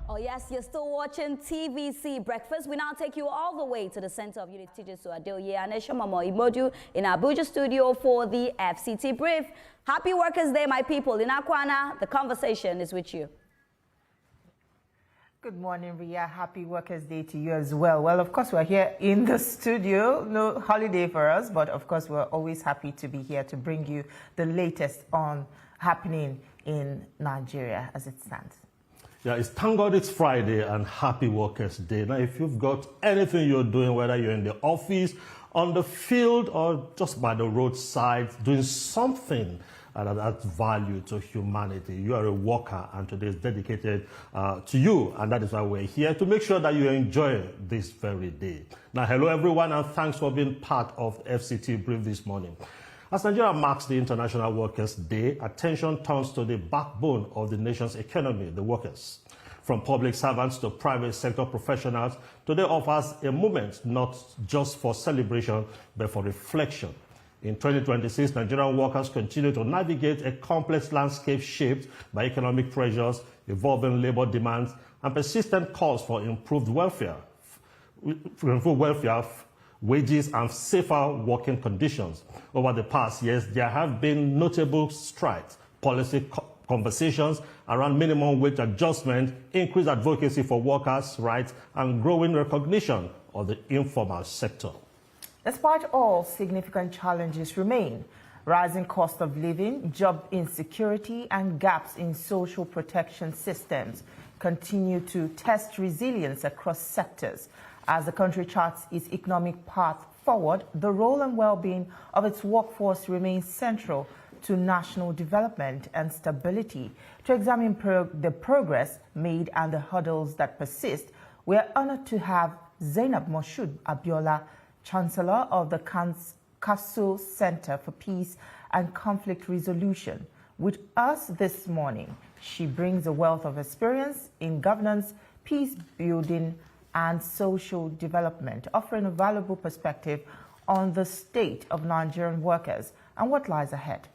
Oh yes, you're still watching TVC Breakfast. We now take you all the way to the center of Unity Teachers to Abiola and Eshamamo Imodu in Abuja studio for the FCT Brief. Happy Workers' Day, my people. In Akwana, the conversation is with you. Good morning, Ria. Happy Workers' Day to you as well. Well, of course, we're here in the studio. No holiday for us, but of course, we're always happy to be here to bring you the latest on happening in Nigeria as it stands. Yeah, thank God it's Friday and happy Workers' Day. Now, if you've got anything you're doing, whether you're in the office, on the field, or just by the roadside, doing something that adds value to humanity, you are a worker, and today is dedicated to you. And that is why we're here, to make sure that you enjoy this very day. Now, hello, everyone, and thanks for being part of FCT Brief this morning. As Nigeria marks the International Workers' Day, attention turns to the backbone of the nation's economy, the workers. From public servants to private sector professionals, today offers a moment not just for celebration, but for reflection. In 2026, Nigerian workers continue to navigate a complex landscape shaped by economic pressures, evolving labor demands, and persistent calls for improved welfare, wages, and safer working conditions. Over the past years, there have been notable strides, policy conversations around minimum wage adjustment, increased advocacy for workers' rights, and growing recognition of the informal sector. Despite all, significant challenges remain. Rising cost of living, job insecurity, and gaps in social protection systems continue to test resilience across sectors. As the country charts its economic path forward, the role and well-being of its workforce remains central to national development and stability. To examine the progress made and the hurdles that persist, we are honored to have Zainab Abiola, Chancellor of the Council Center for Peace and Conflict Resolution, with us this morning. She brings a wealth of experience in governance, peace building, and social development, offering a valuable perspective on the state of Nigerian workers and what lies ahead.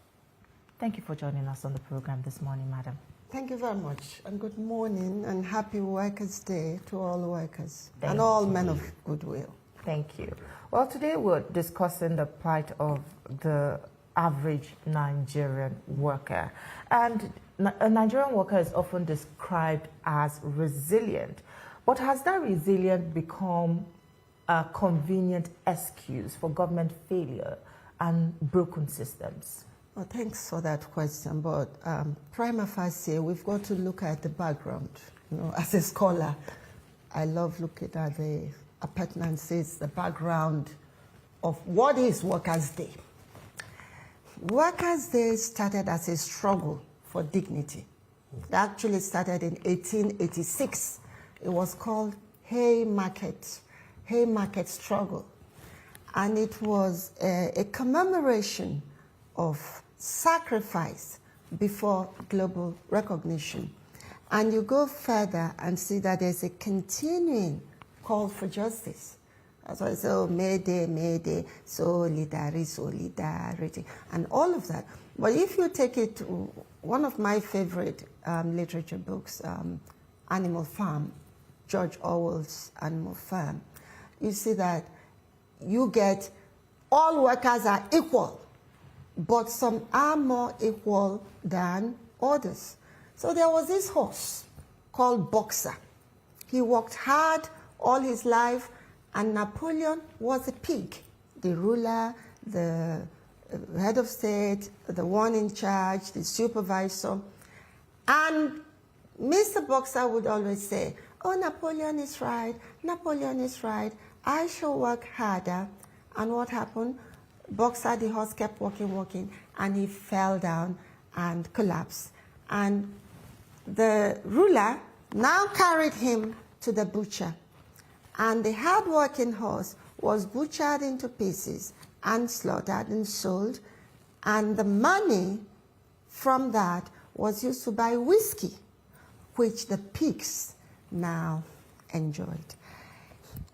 Thank you for joining us on the program this morning, madam. Thank you very much, and good morning, and happy Workers' Day to all workers and all men of goodwill. Thank you. Well, today we're discussing the plight of the average Nigerian worker. And a Nigerian worker is often described as resilient. But has that resilience become a convenient excuse for government failure and broken systems? Well, thanks for that question. But prima facie, we've got to look at the background. You know, as a scholar, I love looking at the appurtenances, the background of what is Workers' Day. Workers' Day started as a struggle for dignity. It actually started in 1886. It was called Haymarket Struggle. And it was a commemoration of sacrifice before global recognition. And you go further and see that there's a continuing call for justice. That's why I say, oh, Mayday, Mayday, solidarity, and all of that. But if you take it to one of my favorite literature books, Animal Farm, George Orwell's Animal Farm, you see that you get all workers are equal, but some are more equal than others. So there was this horse called Boxer. He worked hard all his life, and Napoleon was a pig, the ruler, the head of state, the one in charge, the supervisor. And Mr. Boxer would always say, oh, Napoleon is right, Napoleon is right, I shall work harder. And what happened? Boxer, the horse, kept walking, and he fell down and collapsed. And the ruler now carried him to the butcher. And the hard-working horse was butchered into pieces and slaughtered and sold. And the money from that was used to buy whiskey, which the pigs now enjoyed.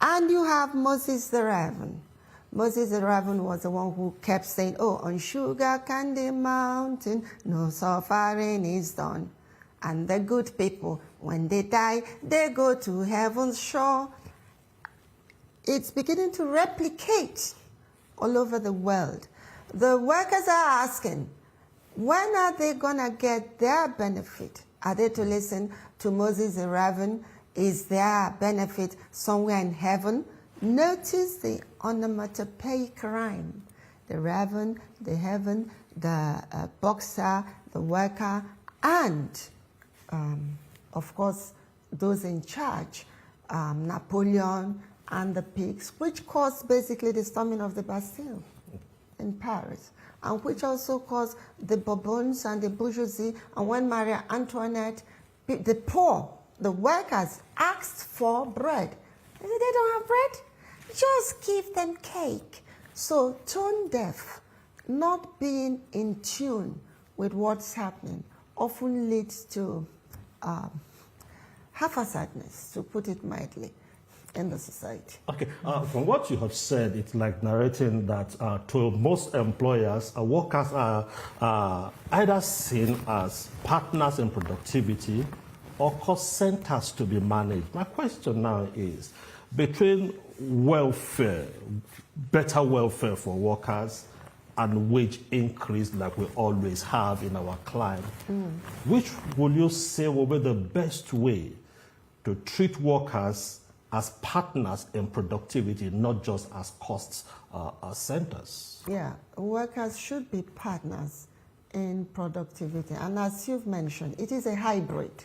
And you have Moses the Raven. Moses the Raven was the one who kept saying, oh, on Sugar Candy Mountain, no suffering is done. And the good people, when they die, they go to heaven's shore. It's beginning to replicate all over the world. The workers are asking, when are they going to get their benefit? Are they to listen to Moses the raven? Is their benefit somewhere in heaven? Notice the onomatopoeic rhyme. The raven, the heaven, the boxer, the worker, and, of course, those in charge, Napoleon and the pigs, which caused basically the storming of the Bastille in Paris, and which also caused the Bourbons and the bourgeoisie. And when Marie Antoinette, the poor, the workers asked for bread, they said, they don't have bread, just give them cake. So tone deaf, not being in tune with what's happening, often leads to haphazardness, to put it mildly, in the society. Okay, from what you have said, it's like narrating that to most employers, workers are either seen as partners in productivity or cost centers to be managed. My question now is, between welfare, better welfare for workers, and wage increase like we always have in our climate, which will you say will be the best way to treat workers as partners in productivity, not just as cost centers? Yeah, workers should be partners in productivity. And as you've mentioned, it is a hybrid.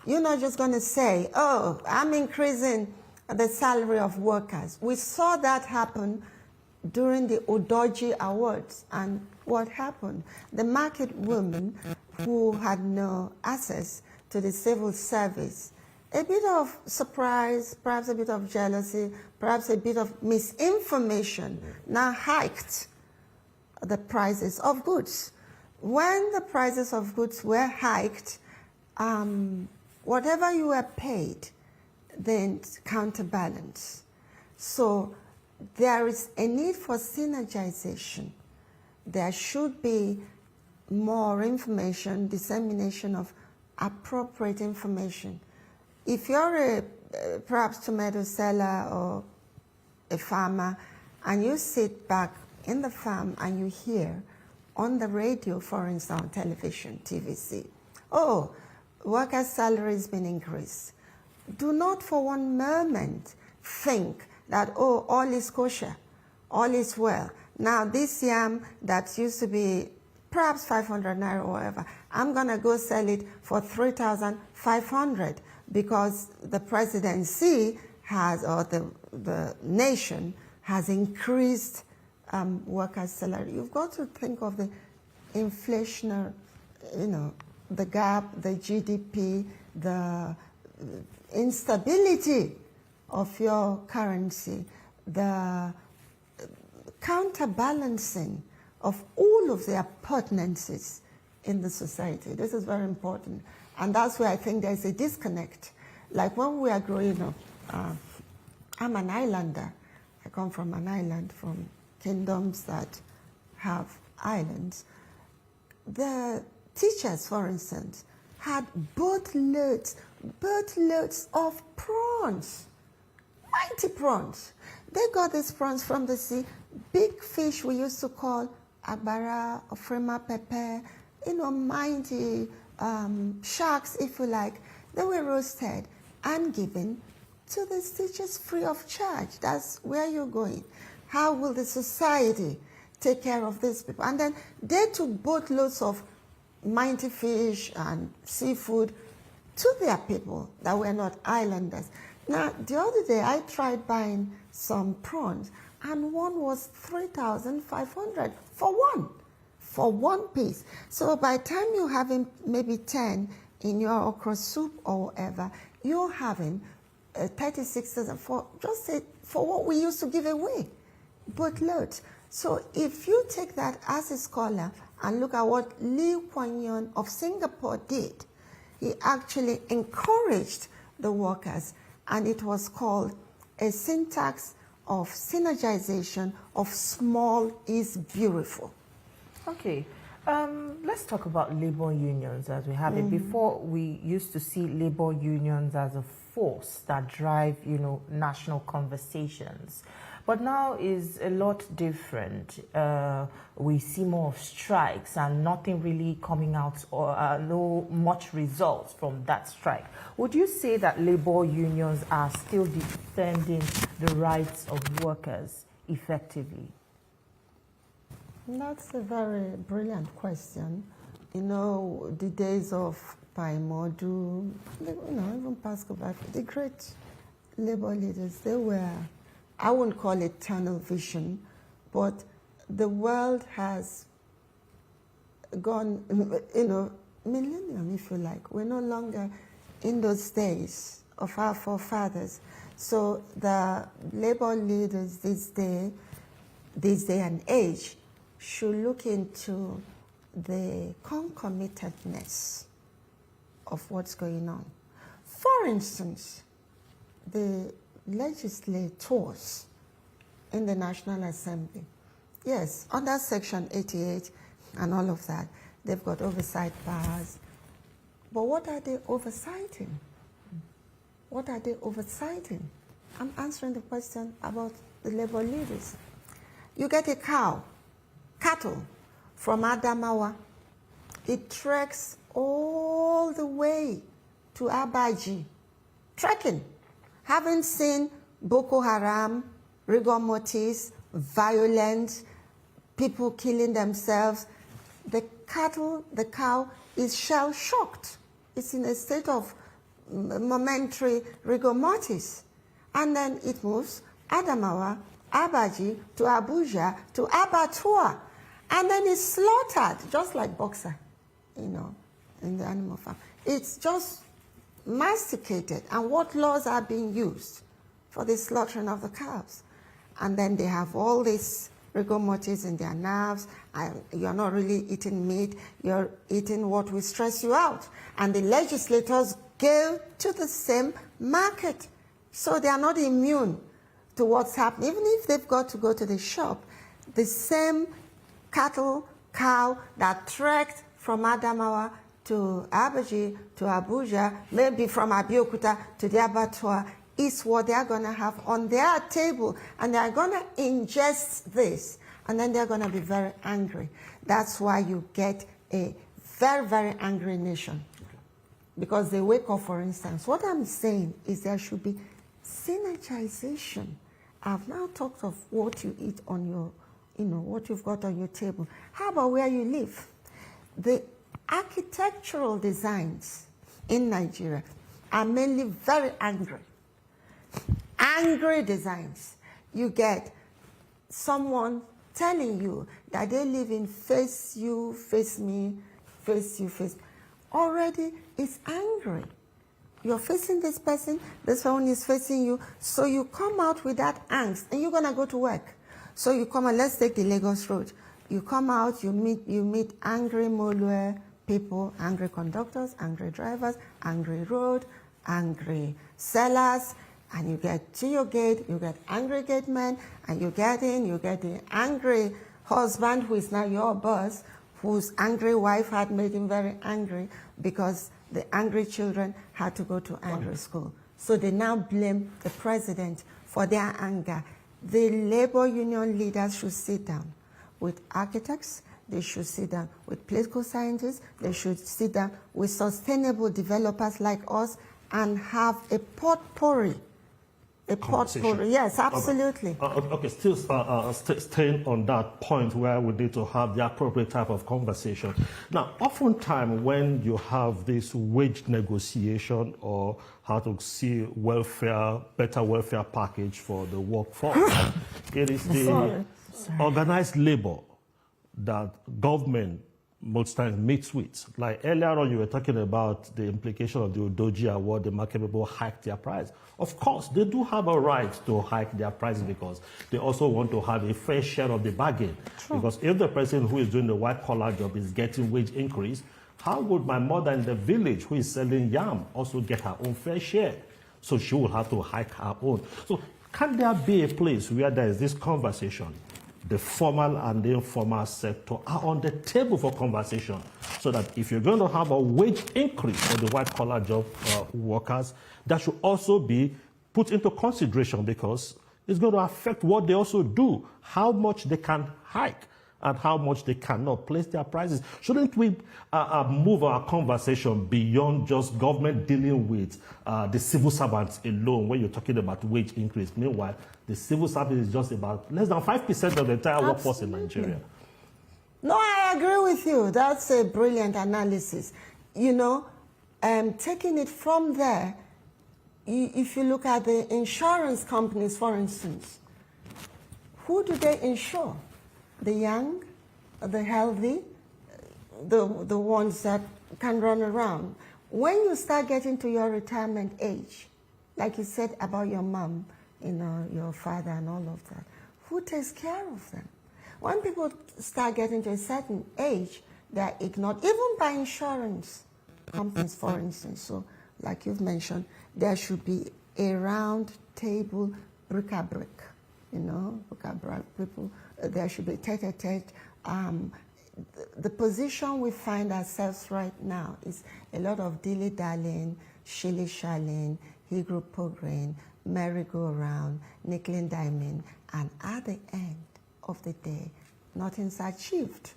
You're not just going to say, oh, I'm increasing the salary of workers. We saw that happen during the Odoji Awards. And what happened? The market women who had no access to the civil service, a bit of surprise, perhaps a bit of jealousy, perhaps a bit of misinformation, now hiked the prices of goods. When the prices of goods were hiked, whatever you were paid, then counterbalance. So there is a need for synergization. There should be more information, dissemination of appropriate information. If you're a perhaps tomato seller or a farmer, and you sit back in the farm and you hear on the radio, for instance, on television, TVC, oh, workers' salary has been increased. Do not for one moment think that, oh, all is kosher, all is well. Now, this yam that used to be perhaps 500 naira or whatever, I'm going to go sell it for 3,500 because the presidency has, or the nation has increased workers' salary. You've got to think of the inflationary, the gap, the GDP, the instability of your currency, the counterbalancing of all of the appurtenances in the society. This is very important. And that's where I think there's a disconnect. Like when we are growing up, I'm an islander. I come from an island, from kingdoms that have islands. The teachers, for instance, had boatloads of prawns, mighty prawns. They got these prawns from the sea, big fish we used to call agbara, ofrema pepe, mighty sharks, if you like. They were roasted and given to the teachers free of charge. That's where you're going. How will the society take care of these people? And then they took boatloads of mighty fish and seafood to their people that were not islanders. Now, the other day, I tried buying some prawns, and one was 3,500 for one piece. So by the time you're having maybe 10 in your okra soup or whatever, you're having 36,000 for just say for what we used to give away, boatloads. So if you take that as a scholar and look at what Lee Kuan Yew of Singapore did, he actually encouraged the workers, and it was called a syntax of synergization of small is beautiful. Okay. Let's talk about labor unions as we have it. Before, we used to see labor unions as a force that drive, national conversations. But now is a lot different. We see more of strikes and nothing really coming out or no much results from that strike. Would you say that labor unions are still defending the rights of workers effectively? That's a very brilliant question. The days of Paimodu, even Pascal Bafi, the great labor leaders, they were, I wouldn't call it tunnel vision, but the world has gone, millennium, if you like. We're no longer in those days of our forefathers. So the labor leaders this day and age should look into the concomitantness of what's going on. For instance, the legislators in the National Assembly, yes, under Section 88 and all of that, they've got oversight powers. But what are they oversighting? What are they oversighting? I'm answering the question about the labor leaders. You get a cattle from Adamawa. It treks all the way to Abaji, trekking. Having seen Boko Haram, rigor mortis, violence, people killing themselves, the cow is shell-shocked. It's in a state of momentary rigor mortis. And then it moves Adamawa, Abaji, to Abuja, to Abattoir. And then it's slaughtered, just like boxer, in the animal farm. It's just masticated. And what laws are being used for the slaughtering of the cows? And then they have all this rigor mortis in their nerves, and you're not really eating meat, you're eating what will stress you out. And the legislators go to the same market. So they are not immune to what's happening. Even if they've got to go to the shop, the same cow that trekked from Adamawa to Abaji, to Abuja, maybe from Abiokuta to the abattoir, is what they're going to have on their table. And they're going to ingest this. And then they're going to be very angry. That's why you get a very, very angry nation. Because they wake up, for instance. What I'm saying is there should be synergization. I've now talked of what you eat on your, what you've got on your table. How about where you live? The architectural designs in Nigeria are mainly very angry. Angry designs. You get someone telling you that they live in face you, face me, face you, face me. Already it's angry. You're facing this person, this one is facing you, so you come out with that angst, and you're gonna go to work. So you come out, let's take the Lagos road. You come out, you meet angry Molue people, angry conductors, angry drivers, angry road, angry sellers, and you get to your gate, you get angry gate men, and you get in, you get the angry husband who is now your boss, whose angry wife had made him very angry because the angry children had to go to angry school. So they now blame the president for their anger. The labor union leaders should sit down with architects, they should sit down with political scientists, they should sit down with sustainable developers like us and have a potpourri. A potpourri, yes, absolutely. Okay, still staying on that point where we need to have the appropriate type of conversation. Now, oftentimes when you have this wage negotiation or how to see welfare, better welfare package for the workforce, it is the organized labor that government most times meets with. Like earlier on, you were talking about the implication of the Udoji Award, the market people hike their price. Of course, they do have a right to hike their price because they also want to have a fair share of the bargain. True. Because if the person who is doing the white-collar job is getting wage increase, how would my mother in the village who is selling yam also get her own fair share? So she will have to hike her own. So can there be a place where there is this conversation the formal and the informal sector are on the table for conversation, so that if you're going to have a wage increase for the white-collar job workers, that should also be put into consideration, because it's going to affect what they also do, how much they can hike and how much they cannot place their prices. Shouldn't we move our conversation beyond just government dealing with the civil servants alone when you're talking about wage increase? Meanwhile, the civil service is just about less than 5% of the entire workforce in Nigeria. No, I agree with you. That's a brilliant analysis. You know, taking it from there, if you look at the insurance companies, for instance, who do they insure? The young, the healthy, the ones that can run around. When you start getting to your retirement age, like you said about your mom, you know, your father and all of that, who takes care of them? When people start getting to a certain age, they're ignored, even by insurance companies, for instance. So, like you've mentioned, there should be a round table, bric-a-brac, you know, bric-a-brac people. There should be tete-a-tete. The position we find ourselves right now is a lot of dilly-dallying, shilly-shallying, hygropogrin, merry-go-round, nickel-and-diming, and at the end of the day, nothing's achieved,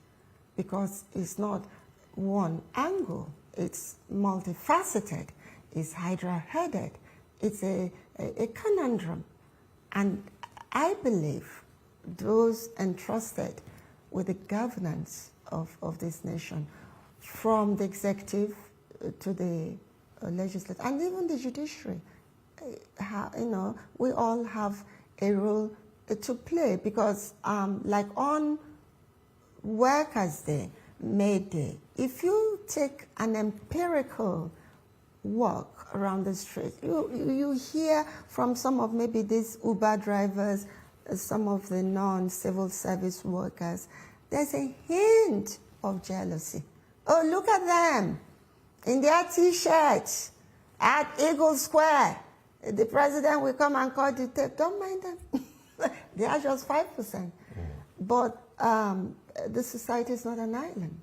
because it's not one angle, it's multifaceted, it's hydra-headed, it's a conundrum. And I believe those entrusted with the governance of this nation, from the executive to the legislature and even the judiciary, you know, we all have a role to play, because like on Workers' Day, May Day, if you take an empirical walk around the street, you hear from some of maybe these Uber drivers, some of the non-civil service workers, there's a hint of jealousy. Oh, look at them in their T-shirts at Eagle Square. The president will come and call the tape. Don't mind them. They are just 5%. But the society is not an island.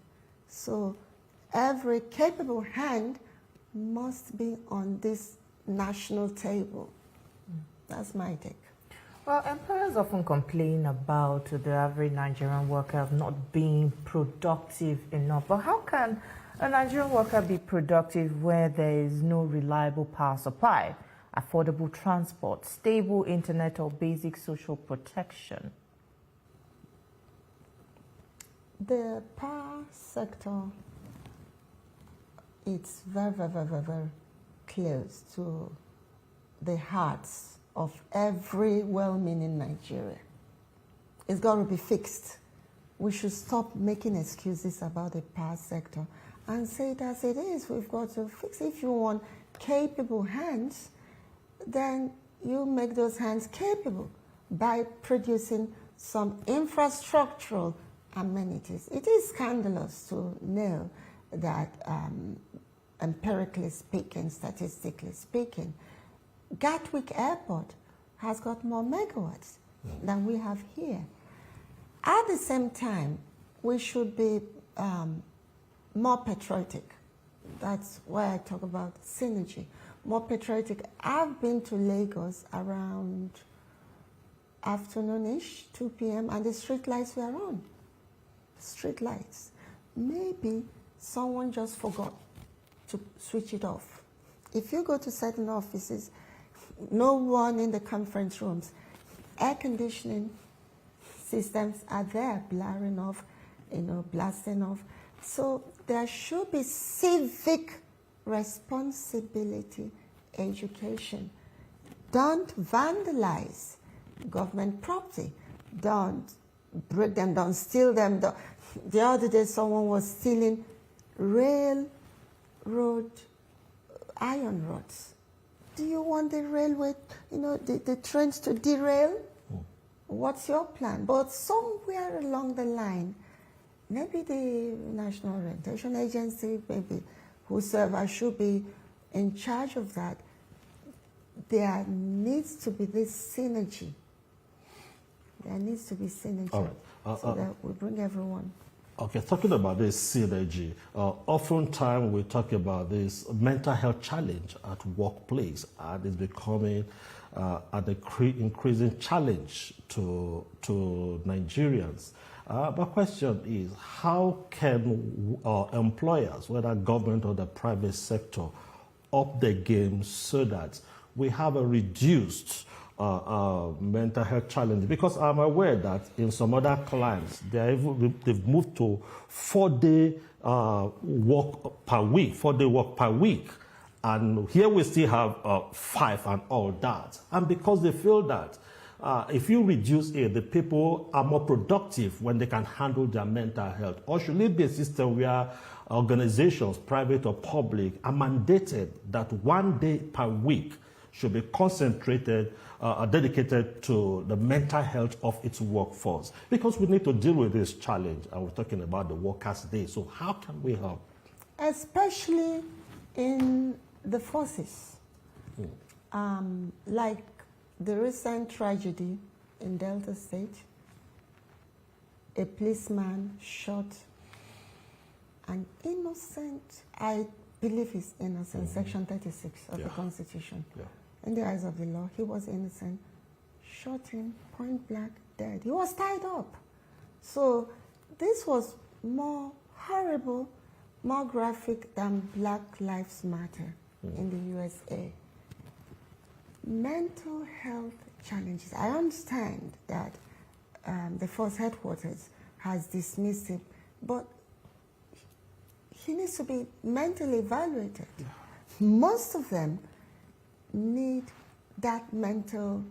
So every capable hand must be on this national table. That's my take. Well, employers often complain about the average Nigerian worker not being productive enough. But how can a Nigerian worker be productive where there is no reliable power supply, affordable transport, stable internet, or basic social protection? The power sector, it's very, very, very, very, very close to the hearts of every well-meaning Nigerian. It's got to be fixed. We should stop making excuses about the power sector and say it as it is. We've got to fix it. If you want capable hands, then you make those hands capable by producing some infrastructural amenities. It is scandalous to know that empirically speaking, statistically speaking, Gatwick Airport has got more megawatts than we have here. At the same time, we should be more patriotic. That's why I talk about synergy. More patriotic. I've been to Lagos around afternoonish, 2 p.m., and the street lights were on. Street lights. Maybe someone just forgot to switch it off. If you go to certain offices, no one in the conference rooms, air conditioning systems are there, blaring off, you know, blasting off. So there should be civic responsibility education. Don't vandalize government property. Don't break them down, steal them. The other day someone was stealing railroad iron rods. Do you want the railway, you know, the trains to derail? What's your plan? But somewhere along the line, maybe the National Orientation Agency, maybe whosoever should be in charge of that, there needs to be this synergy There needs to be synergy. All right. So that we bring everyone. Okay, talking about this synergy, oftentimes we talk about this mental health challenge at workplace, and it's becoming an increasing challenge to Nigerians. My question is, how can employers, whether government or the private sector, up the game so that we have a reduced mental health challenge? Because I'm aware that in some other clients, they've moved to 4-day work per week. And here we still have 5 and all that. And because they feel that if you reduce it, the people are more productive when they can handle their mental health. Or should it be a system where organizations, private or public, are mandated that 1 day per week should be concentrated, dedicated to the mental health of its workforce? Because we need to deal with this challenge, and we're talking about the Workers' Day. So how can we help? Especially in the forces. Like the recent tragedy in Delta State, a policeman shot an innocent, I believe he's innocent, Section 36 of the Constitution. Yeah. In the eyes of the law, he was innocent. Shot him, point blank, dead. He was tied up. So this was more horrible, more graphic than Black Lives Matter in the USA. Mental health challenges. I understand that the force headquarters has dismissed it, but he needs to be mentally evaluated. Yeah. Most of them need that mental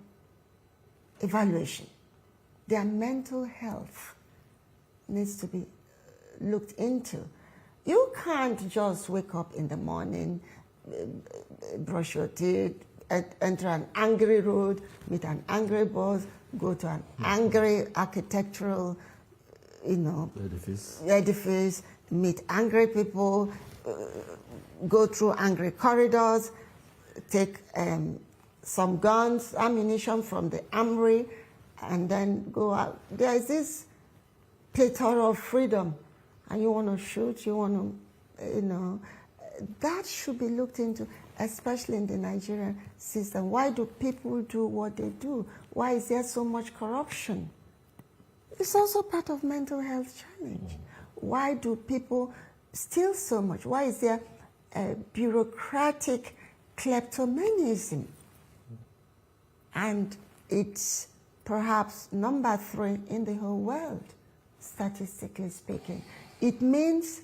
evaluation. Their mental health needs to be looked into. You can't just wake up in the morning, brush your teeth, enter an angry road, meet an angry boss, go to an angry architectural, edifice, meet angry people, go through angry corridors, take some guns, ammunition from the armory, and then go out. There is this plethora of freedom, and you want to shoot, you want to, that should be looked into, especially in the Nigerian system. Why do people do what they do? Why is there so much corruption? It's also part of mental health challenge. Why do people steal so much? Why is there bureaucratic kleptomaniacism? And it's perhaps number 3 in the whole world, statistically speaking. It means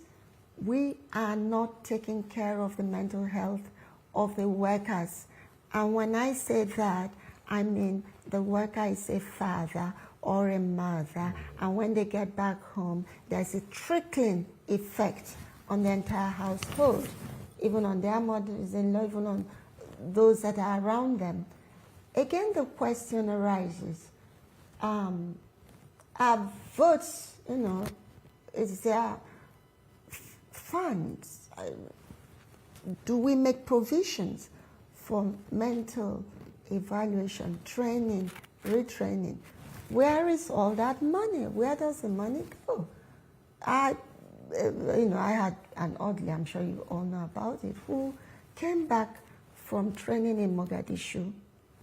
we are not taking care of the mental health of the workers. And when I say that, I mean the worker is a father or a mother, and when they get back home, there's a trickling effect on the entire household, even on their mothers-in-law, even on those that are around them. Again, the question arises, our votes, is there funds? Do we make provisions for mental evaluation, training, retraining? Where is all that money? Where does the money go? I had an orderly, I'm sure you all know about it, who came back from training in Mogadishu,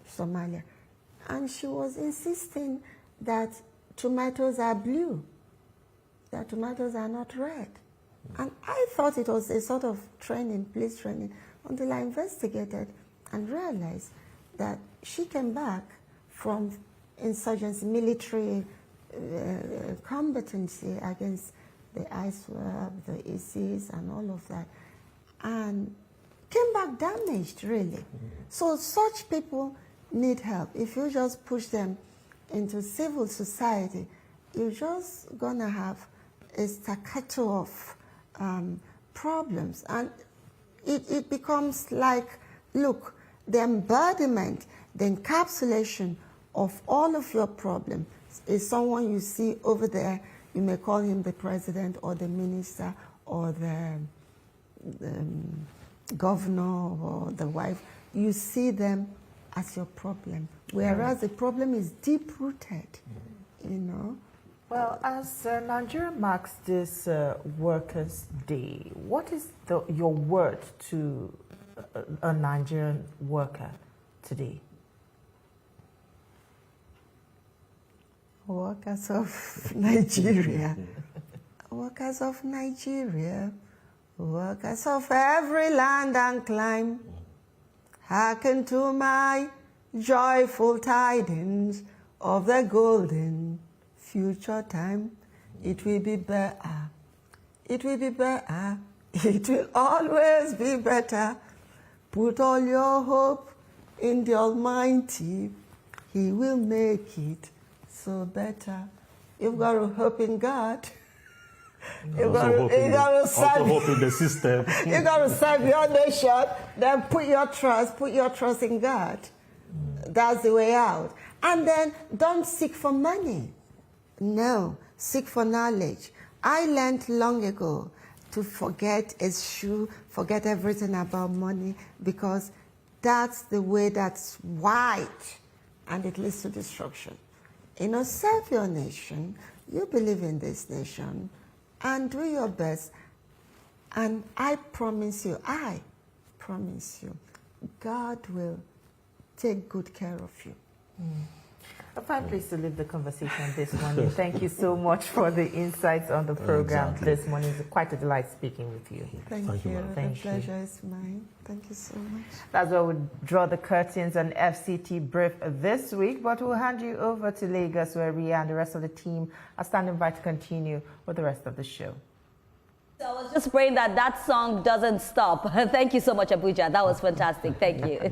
Somalia, and she was insisting that tomatoes are blue, that tomatoes are not red. And I thought it was a sort of training, police training, until I investigated and realized that she came back from insurgency, military combatancy against the ISWAP, the ISIS, and all of that, and came back damaged, really. So such people need help. If you just push them into civil society, you're just gonna have a staccato of problems. And it becomes like, look, the embodiment, the encapsulation of all of your problems is someone you see over there. You may call him the president or the minister or the governor or the wife. You see them as your problem, whereas the problem is deep-rooted you know. Well, as Nigeria marks this Workers' Day, what is your word to a Nigerian worker today? Workers of Nigeria, workers of Nigeria, workers of every land and clime, hearken to my joyful tidings of the golden future time. It will be better, it will be better, it will always be better. Put all your hope in the Almighty, He will make it so better. You've got to hope in God. You got to hope in the system. You got to serve your nation. Then put your trust in God. That's the way out. And then don't seek for money. No, seek for knowledge. I learned long ago to forget eschew, forget everything about money, because that's the way that's wide, and it leads to destruction. You know, serve your nation. You believe in this nation, and do your best. And I promise you, God will take good care of you. A fine place to leave the conversation this morning. Thank you so much for the insights on the program this morning. It's quite a delight speaking with you. Thank you. Thank The pleasure is mine. Thank you so much. That's where we draw the curtains on FCT Brief this week, but we'll hand you over to Lagos, where Ria and the rest of the team are standing by to continue with the rest of the show. So I was just praying that that song doesn't stop. Thank you so much, Abuja. That was fantastic. Thank you.